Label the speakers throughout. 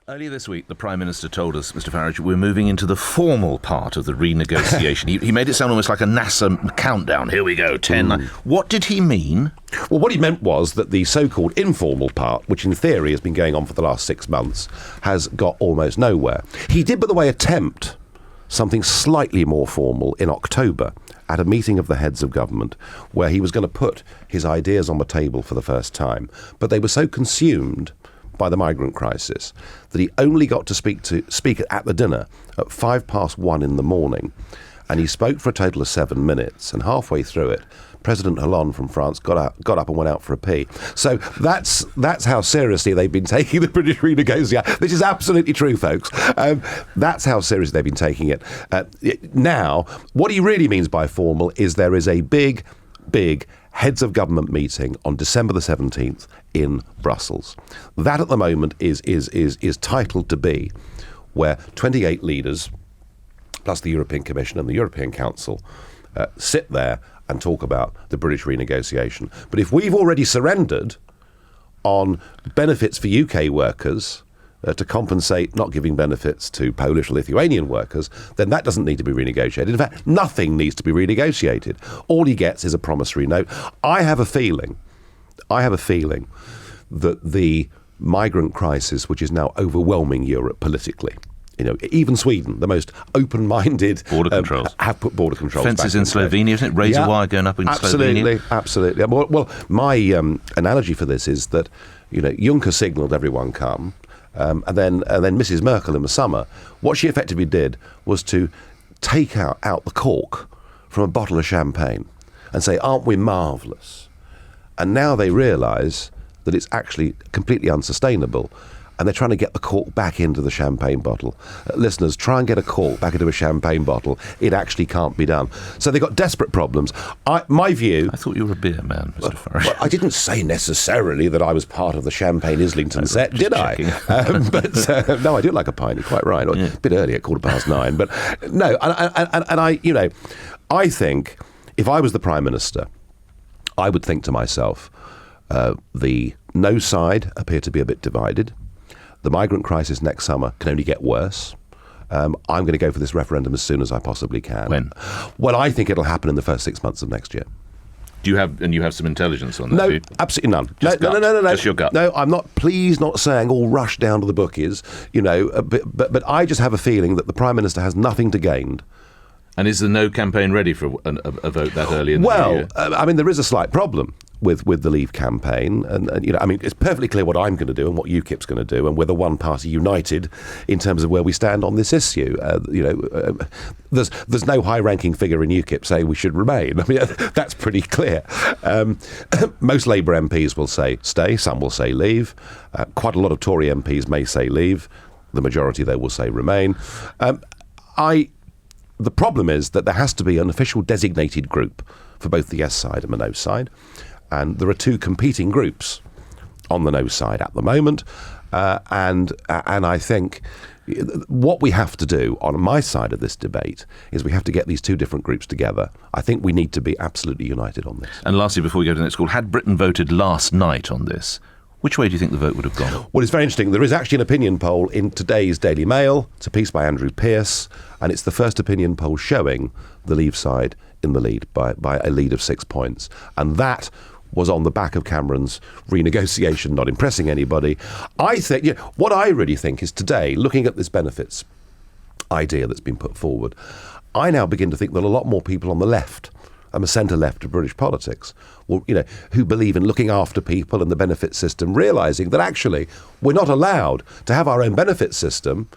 Speaker 1: Earlier this week, the Prime Minister told us, Mr Farage, we're moving into the formal part of the renegotiation. he made it sound almost like a NASA countdown. Here we go, 10. What did he mean?
Speaker 2: Well, what he meant was that the so-called informal part, which in theory has been going on for the last 6 months, has got almost nowhere. He did, by the way, attempt something slightly more formal in October at a meeting of the heads of government where he was going to put his ideas on the table for the first time. But they were so consumed by the migrant crisis that he only got to speak at the dinner at 1:05 in the morning, and he spoke for a total of 7 minutes, and halfway through it President Hollande from France got up and went out for a pee. So that's how seriously they've been taking the British renegotiation. This is absolutely true, folks. That's how seriously they've been taking it. Now, what he really means by formal is there is a big heads of government meeting on December the 17th in Brussels. That at the moment is titled to be where 28 leaders plus the European Commission and the European Council sit there and talk about the British renegotiation. But if we've already surrendered on benefits for UK workers to compensate not giving benefits to Polish or Lithuanian workers, then that doesn't need to be renegotiated. In fact, nothing needs to be renegotiated. All he gets is a promissory note. I have a feeling that the migrant crisis, which is now overwhelming Europe politically, even Sweden, the most open-minded,
Speaker 1: border controls,
Speaker 2: have put border controls.
Speaker 1: Fences in Slovenia, isn't it? Razor wire going up in Slovenia.
Speaker 2: Absolutely. Well, my analogy for this is that Juncker signalled everyone come. And then Mrs. Merkel in the summer, what she effectively did was to take out the cork from a bottle of champagne and say, aren't we marvellous? And now they realise that it's actually completely unsustainable. And they're trying to get the cork back into the champagne bottle. Listeners, try and get a cork back into a champagne bottle. It actually can't be done. So they've got desperate problems. My view...
Speaker 1: I thought you were a beer man, Mr Farage.
Speaker 2: Well, I didn't say necessarily that I was part of the Champagne Islington set, did
Speaker 1: checking.
Speaker 2: But no, I do like a pint. You're quite right. A bit early at 9:15. But no, and I think if I was the Prime Minister, I would think to myself, the no side appear to be a bit divided. The migrant crisis next summer can only get worse. I'm going to go for this referendum as soon as I possibly can.
Speaker 1: When?
Speaker 2: Well, I think it'll happen in the first 6 months of next year.
Speaker 1: Do you have some intelligence on that?
Speaker 2: No, absolutely none. No.
Speaker 1: Just your gut.
Speaker 2: No, I'm not saying all rush down to the bookies, but I just have a feeling that the Prime Minister has nothing to gain.
Speaker 1: And is the no campaign ready for a vote that early in the year?
Speaker 2: Well, there is a slight problem with the Leave campaign, and it's perfectly clear what I'm going to do and what UKIP's going to do, and we're the one party united in terms of where we stand on this issue. There's no high-ranking figure in UKIP saying we should remain. That's pretty clear. Most Labour MPs will say stay, some will say leave. Quite a lot of Tory MPs may say leave. The majority, though, will say remain. The problem is that there has to be an official designated group for both the yes side and the no side. And there are two competing groups on the no side at the moment. And I think what we have to do on my side of this debate is we have to get these two different groups together. I think we need to be absolutely united on this.
Speaker 1: And lastly, before we go to the next call, had Britain voted last night on this, which way do you think the vote would have gone? Well,
Speaker 2: it's very interesting. There is actually an opinion poll in today's Daily Mail. It's a piece by Andrew Pearce, and it's the first opinion poll showing the Leave side in the lead by a lead of 6 points. And that was on the back of Cameron's renegotiation not impressing anybody. I think, what I really think is today, looking at this benefits idea that's been put forward, I now begin to think that a lot more people on the left and the centre-left of British politics, who believe in looking after people and the benefit system, realising that actually we're not allowed to have our own benefit system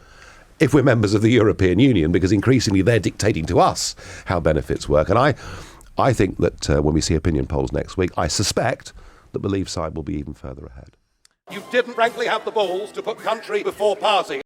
Speaker 2: if we're members of the European Union, because increasingly they're dictating to us how benefits work. And I think that when we see opinion polls next week, I suspect that the Leave side will be even further ahead.
Speaker 3: You didn't frankly have the balls to put country before party.